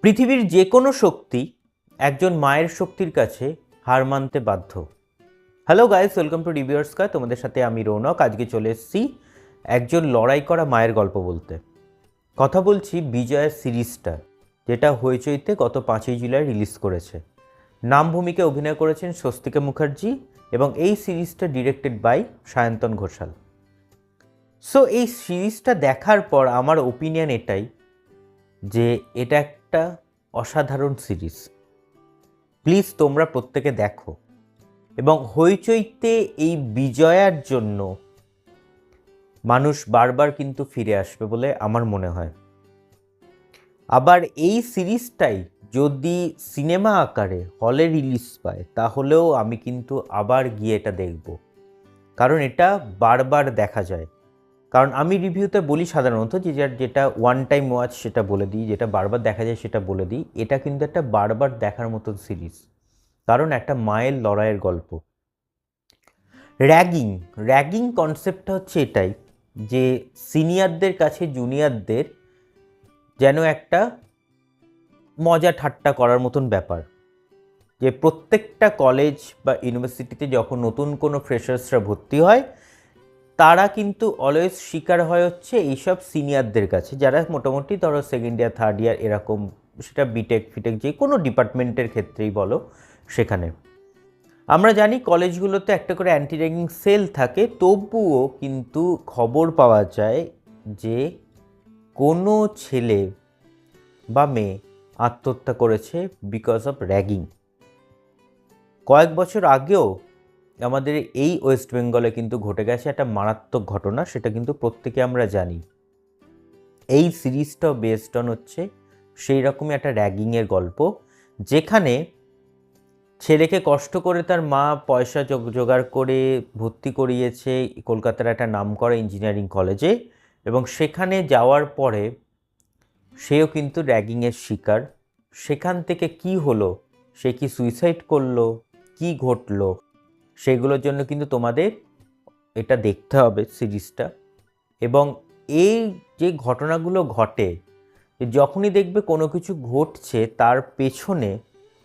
পৃথিবীর যে কোনো শক্তি একজন মায়ের শক্তির কাছে হার মানতে বাধ্য। Hello guys, welcome to reviewers কা। তোমাদের সাথে আমি রৌনক। আজকে চলে এসেছি একজন লড়াই করা মায়ের গল্প বলতে। কথা বলছি বিজয়া সিরিজটা, যেটা হইচইতে গত 5ই জুলাই রিলিজ করেছে। নাম ভূমিকায় অভিনয় করেছেন স্বস্তিকা মুখার্জি এবং এই সিরিজটা directed by Sayantan Ghoshal. So এই সিরিজটা দেখার পর আমার ওপিনিয়ন এটাই যে এটা একটা অসাধারণ সিরিজ। প্লিজ তোমরা প্রত্যেকে দেখো এবং হইচইতে এই বিজয়ার জন্য মানুষ বারবার কিন্তু ফিরে আসবে বলে আমার মনে হয়। আবার এই সিরিজটাই যদি সিনেমা আকারে হলে রিলিজ পায় তাহলেও আমি কিন্তু আবার গিয়ে এটা দেখব, কারণ এটা বারবার দেখা যায়। কারণ আমি রিভিউতে বলি সাধারণত যে যেটা ওয়ান টাইম ওয়াচ সেটা বলে দিই, যেটা বারবার দেখা যায় সেটা বলে দিই। এটা কিন্তু একটা বারবার দেখার মতন সিরিজ, কারণ একটা মায়ের লড়াইয়ের গল্প। র্যাগিং কনসেপ্টটা হচ্ছে এটাই যে সিনিয়রদের কাছে জুনিয়রদের যেন একটা মজা ঠাট্টা করার মতন ব্যাপার। যে প্রত্যেকটা কলেজ বা ইউনিভার্সিটিতে যখন নতুন কোনো ফ্রেশার্সরা ভর্তি হয়, তারা কিন্তু অলওয়েজ শিকার হয় হচ্ছে এইসব সিনিয়রদের কাছে, যারা মোটামুটি ধরো সেকেন্ড ইয়ার থার্ড ইয়ার এরকম, সেটা বিটেক ফিটেক যে কোনো ডিপার্টমেন্টের ক্ষেত্রেই বলো। সেখানে আমরা জানি কলেজগুলোতে একটা করে অ্যান্টি র্যাগিং সেল থাকে, তবুও কিন্তু খবর পাওয়া যায় যে কোনো ছেলে বা মেয়ে আত্মহত্যা করেছে বিকজ অফ র্যাগিং। কয়েক বছর আগেও আমাদের এই ওয়েস্ট বেঙ্গলে কিন্তু ঘটে গেছে একটা মারাত্মক ঘটনা, সেটা কিন্তু প্রত্যেকে আমরা জানি। এই সিরিজটাও বেসড অন হচ্ছে সেই রকমই একটা র্যাগিংয়ের গল্প, যেখানে ছেলেকে কষ্ট করে তার মা পয়সা জোগাড় করে ভর্তি করিয়েছে কলকাতার একটা নামকরা ইঞ্জিনিয়ারিং কলেজে, এবং সেখানে যাওয়ার পরে সেও কিন্তু র্যাগিংয়ের শিকার। সেখান থেকে কি হলো, সে কি সুইসাইড করলো, কি ঘটলো, সেগুলোর জন্য কিন্তু তোমাদের এটা দেখতে হবে সিরিজটা। এবং এই যে ঘটনাগুলো ঘটে, যখনই দেখবে কোনো কিছু ঘটছে তার পেছনে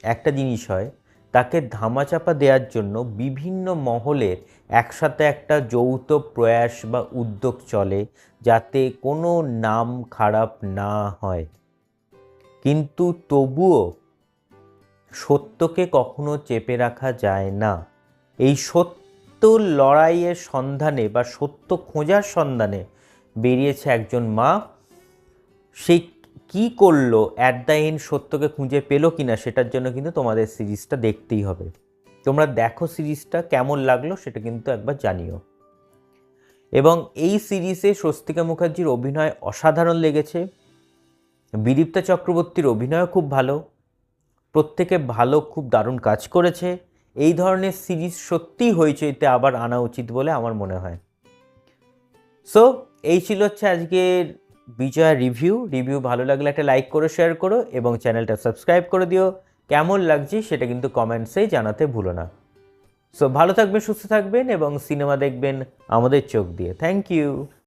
একটা জিনিস হয়, তাকে ধামাচাপা দেওয়ার জন্য বিভিন্ন মহলের একসাথে একটা যৌথ প্রয়াস বা উদ্যোগ চলে, যাতে কোনো নাম খারাপ না হয়। কিন্তু তবুও সত্যকে কখনো চেপে রাখা যায় না। এই সত্য লড়াইয়ের সন্ধানে বা সত্য খোঁজার সন্ধানে বেরিয়েছে একজন মা। সে কি করলো, অ্যাট দ্য এন্ড সত্যকে খুঁজে পেলো কিনা, সেটার জন্য কিন্তু তোমাদের সিরিজটা দেখতেই হবে। তোমরা দেখো সিরিজটা, কেমন লাগলো সেটা কিন্তু একবার জানিও। এবং এই সিরিজে স্বস্তিকা মুখার্জির অভিনয় অসাধারণ লেগেছে, বিদীপ্তা চক্রবর্তীর অভিনয় খুব ভালো, প্রত্যেকে ভালো, খুব দারুণ কাজ করেছে। এই ধরনের সিরিজ সত্যিই হইচইতে আবার আনা উচিত বলে আমার মনে হয়। সো এই ছিল হচ্ছে আজকের বিজয়া রিভিউ ভালো লাগলে একটা লাইক করো, শেয়ার করো এবং চ্যানেলটা সাবস্ক্রাইব করে দিও। কেমন লাগছে সেটা কিন্তু কমেন্টসেই জানাতে ভুলো না। সো ভালো থাকবেন, সুস্থ থাকবেন এবং সিনেমা দেখবেন আমাদের চোখ দিয়ে। Thank you.